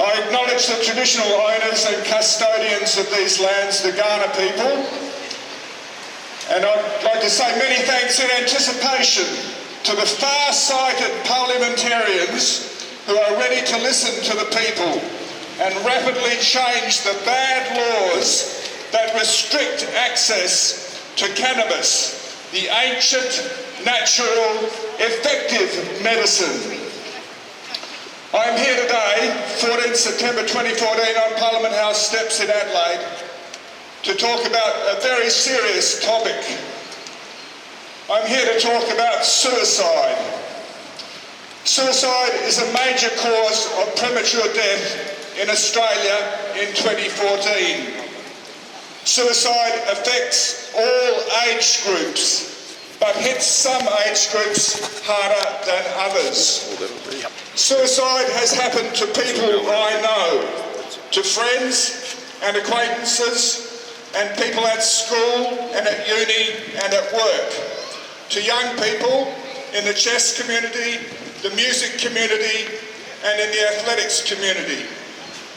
I acknowledge the traditional owners and custodians of these lands, the Kaurna people, and I'd like to say many thanks in anticipation to the far-sighted parliamentarians who are ready to listen to the people and rapidly change the bad laws that restrict access to cannabis, the ancient, natural, effective medicine. I am here today, 14 September 2014, on Parliament House steps in Adelaide, to talk about a very serious topic. I'm here to talk about suicide. Suicide is a major cause of premature death in Australia in 2014. Suicide affects all age groups, but hits some age groups harder than others. Suicide has happened to people I know, to friends and acquaintances, and people at school and at uni and at work, to young people in the chess community, the music community, and in the athletics community.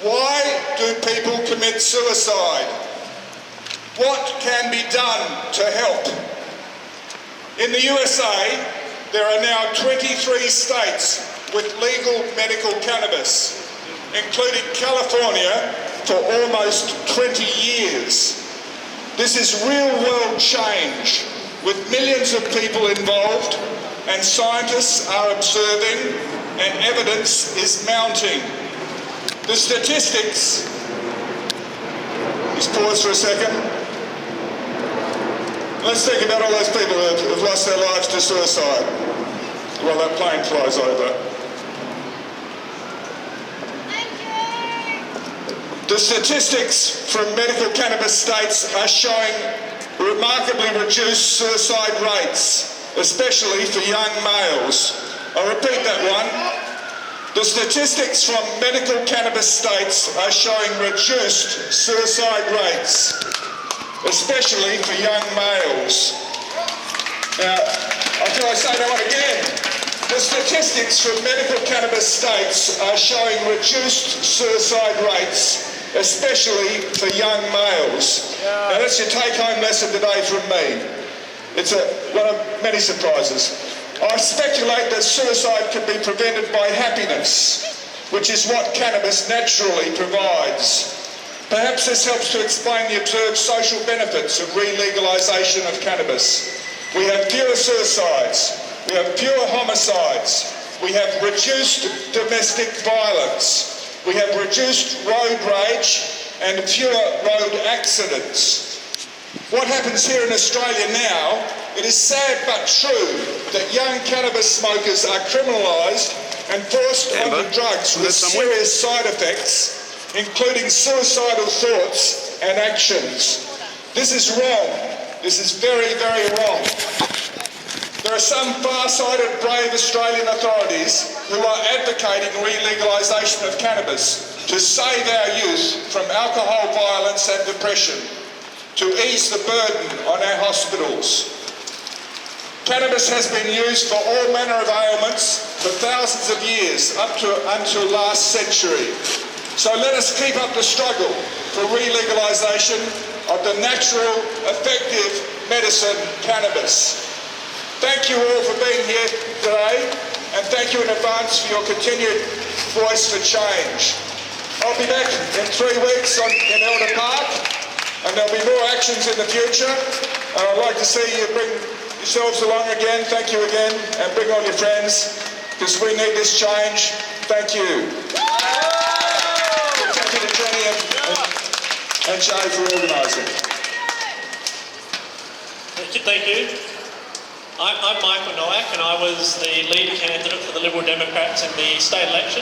Why do people commit suicide? What can be done to help? In the USA, there are now 23 states with legal medical cannabis, including California for almost 20 years. This is real-world change, with millions of people involved, and scientists are observing, and evidence is mounting. The statistics... Just pause for a second. Let's think about all those people who have lost their lives to suicide while that plane flies over. The statistics from medical cannabis states are showing remarkably reduced suicide rates, especially for young males. I'll repeat that one. The statistics from medical cannabis states are showing reduced suicide rates, especially for young males. Now, I feel I say that one again. The statistics from medical cannabis states are showing reduced suicide rates, especially for young males. Now that's your take-home lesson today from me. It's one of many surprises. I speculate that suicide can be prevented by happiness, which is what cannabis naturally provides. Perhaps this helps to explain the observed social benefits of re-legalisation of cannabis. We have fewer suicides, we have fewer homicides, we have reduced domestic violence, we have reduced road rage and fewer road accidents. What happens here in Australia now, it is sad but true that young cannabis smokers are criminalised and forced onto drugs with serious side effects, including suicidal thoughts and actions. This is wrong. This is very, very wrong. There are some far-sighted, brave Australian authorities who are advocating re-legalisation of cannabis to save our youth from alcohol violence and depression, to ease the burden on our hospitals. Cannabis has been used for all manner of ailments for thousands of years, up to until last century. So let us keep up the struggle for re-legalisation of the natural, effective medicine, cannabis. Thank you all for being here today, and thank you in advance for your continued voice for change. I'll be back in 3 weeks in Elder Park, and there'll be more actions in the future. And I'd like to see you bring yourselves along again. Thank you again, and bring all your friends, because we need this change. Thank you. Thank you to Jenny and Jay for organising. Thank you. I'm Michael Noack, and I was the lead candidate for the Liberal Democrats in the state election.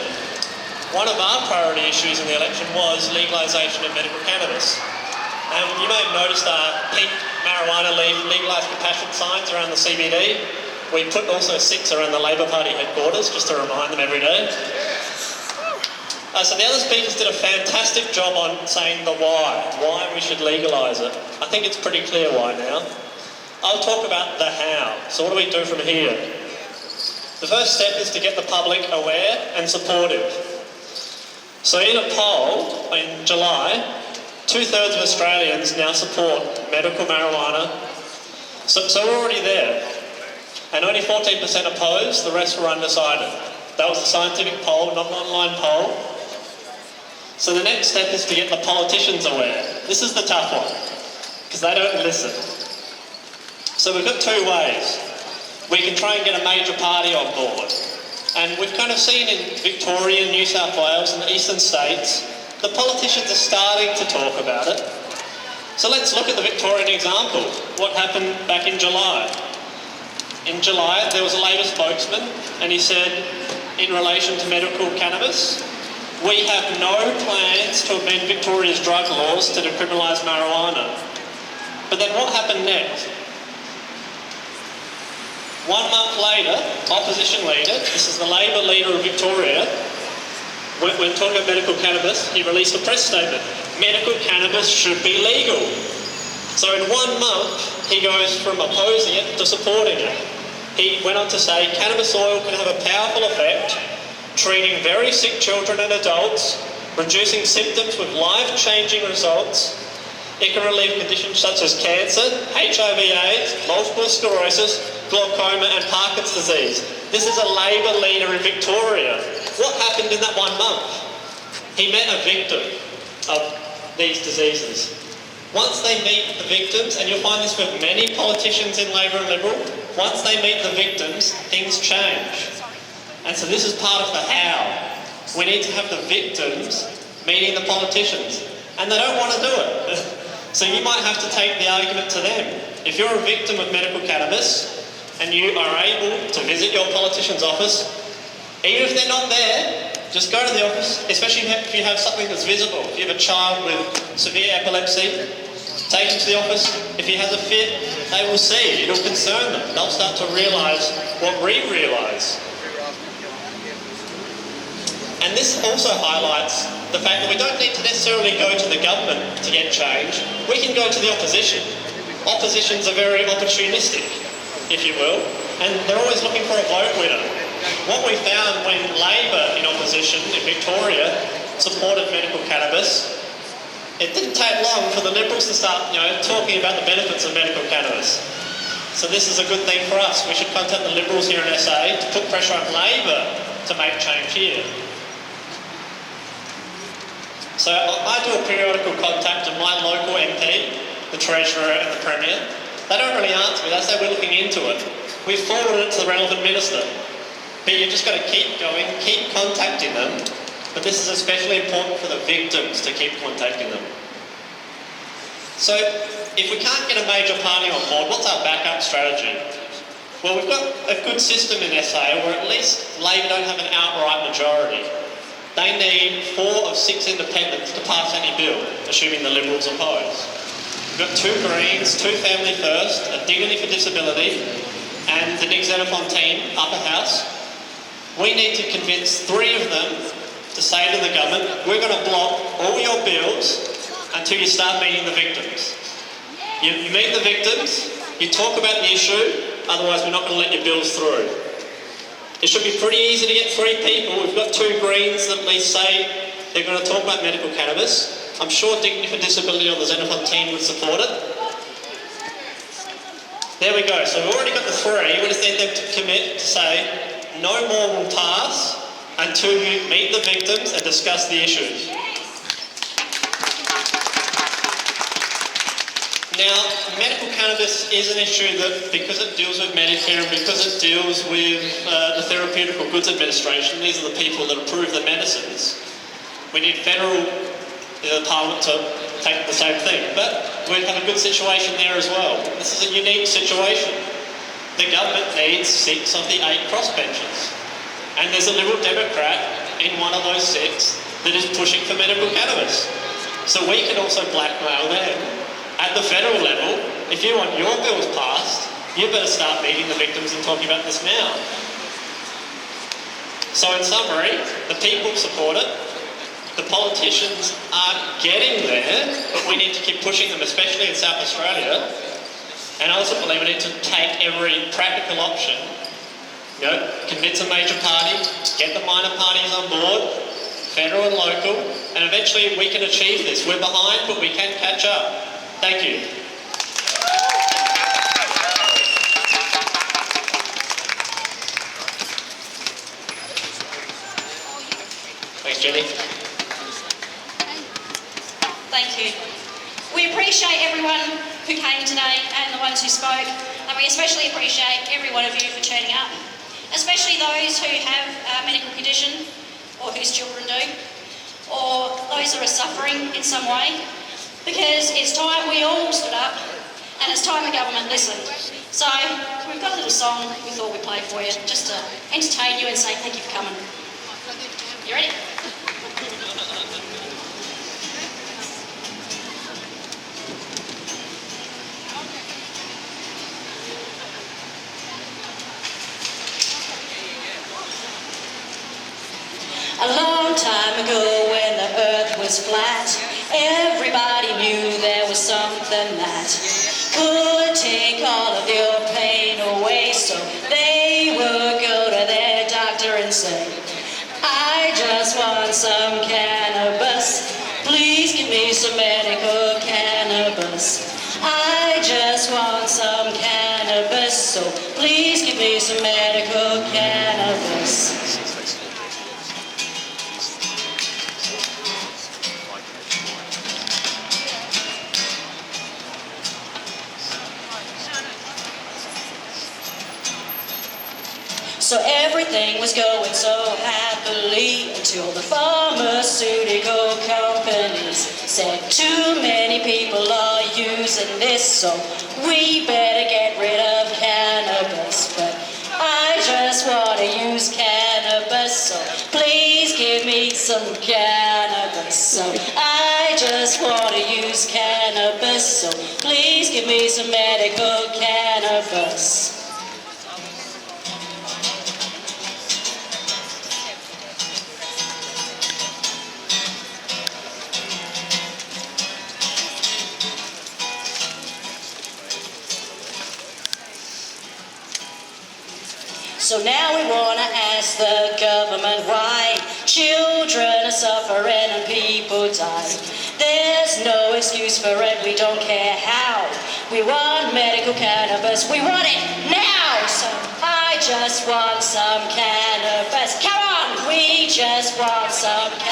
One of our priority issues in the election was legalisation of medical cannabis. You may have noticed our pink marijuana legalised compassion signs around the CBD. We put also 6 around the Labor Party headquarters, just to remind them every day. So the other speakers did a fantastic job on saying the why we should legalise it. I think it's pretty clear why now. I'll talk about the how. So what do we do from here? The first step is to get the public aware and supportive. So in a poll in July, 2/3 of Australians now support medical marijuana. So we're already there. And only 14% opposed, the rest were undecided. That was a scientific poll, not an online poll. So the next step is to get the politicians aware. This is the tough one, because they don't listen. So we've got two ways. We can try and get a major party on board. And we've kind of seen in Victoria, New South Wales and the eastern states, the politicians are starting to talk about it. So let's look at the Victorian example. What happened back in July? In July, there was a Labor spokesman, and he said, in relation to medical cannabis, we have no plans to amend Victoria's drug laws to decriminalise marijuana. But then what happened next? 1 month later, opposition leader, this is the Labor leader of Victoria, when talking about medical cannabis, he released a press statement. Medical cannabis should be legal. So in 1 month, he goes from opposing it to supporting it. He went on to say, cannabis oil can have a powerful effect, treating very sick children and adults, reducing symptoms with life-changing results. It can relieve conditions such as cancer, HIV/AIDS, multiple sclerosis, glaucoma and Parkinson's disease. This is a Labor leader in Victoria. What happened in that 1 month? He met a victim of these diseases. Once they meet the victims, and you'll find this with many politicians in Labor and Liberal, once they meet the victims, things change. And so this is part of the how. We need to have the victims meeting the politicians. And they don't want to do it. So you might have to take the argument to them. If you're a victim of medical cannabis and you are able to visit your politician's office, even if they're not there, just go to the office, especially if you have something that's visible. If you have a child with severe epilepsy, take him to the office. If he has a fit, they will see. It'll concern them. They'll start to realise what we realise. And this also highlights the fact that we don't need to necessarily go to the government to get change. We can go to the opposition. Oppositions are very opportunistic, if you will, and they're always looking for a vote winner. What we found when Labor in opposition in Victoria supported medical cannabis, it didn't take long for the Liberals to start, talking about the benefits of medical cannabis. So this is a good thing for us. We should contact the Liberals here in SA to put pressure on Labor to make change here. So I do a periodical contact of my local MP, the Treasurer and the Premier. They don't really answer me. They say we're looking into it. We forwarded it to the relevant minister. But you've just got to keep going, keep contacting them. But this is especially important for the victims to keep contacting them. So if we can't get a major party on board, what's our backup strategy? Well, we've got a good system in SA where at least Labor don't have an outright majority. They need 4 of 6 independents to pass any bill, assuming the Liberals oppose. We've got 2 Greens, 2 Family First, a Dignity for Disability, and the Nick Xenophon Upper House. We need to convince 3 of them to say to the government, we're going to block all your bills until you start meeting the victims. You meet the victims, you talk about the issue, otherwise we're not going to let your bills through. It should be pretty easy to get 3 people. We've got 2 Greens that at least say they're going to talk about medical cannabis. I'm sure Dignity for Disability or the Xenophon team would support it. There we go. So we've already got the 3. We just need them to commit to say no more will pass until you meet the victims and discuss the issues. Now, medical cannabis is an issue that, because it deals with Medicare and because it deals with the Therapeutic Goods Administration, these are the people that approve the medicines, we need federal Parliament to take the same thing. But we have a good situation there as well. This is a unique situation. The government needs 6 of the 8 crossbenchers. And there's a Liberal Democrat in one of those 6 that is pushing for medical cannabis. So we can also blackmail them. At the federal level, if you want your bills passed, you better start meeting the victims and talking about this now. So in summary, the people support it, the politicians aren't getting there, but we need to keep pushing them, especially in South Australia. And I also believe we need to take every practical option, convince a major party, get the minor parties on board, federal and local, and eventually we can achieve this. We're behind, but we can catch up. Thank you. Thanks, Jenny. Thank you. We appreciate everyone who came today and the ones who spoke, and we especially appreciate every one of you for turning up, especially those who have a medical condition or whose children do, or those that are suffering in some way, because it's time we all stood up and it's time the government listened. So we've got a little song we thought we'd play for you just to entertain you and say thank you for coming. You ready? A long time ago when the earth was flat, everybody knew there was something that could take all of your pain away. So they would go to their doctor and say, I just want some cannabis. Please give me some medical cannabis. I just want some cannabis, so please give me some medical cannabis. So everything was going so happily until the pharmaceutical companies said too many people are using this, so we better get rid of cannabis. But I just want to use cannabis, so please give me some cannabis. So I just want to use cannabis, so please give me some medical cannabis. So now we want to ask the government why children are suffering and people die. There's no excuse for it, we don't care how. We want medical cannabis, we want it now. So I just want some cannabis. Come on, we just want some cannabis.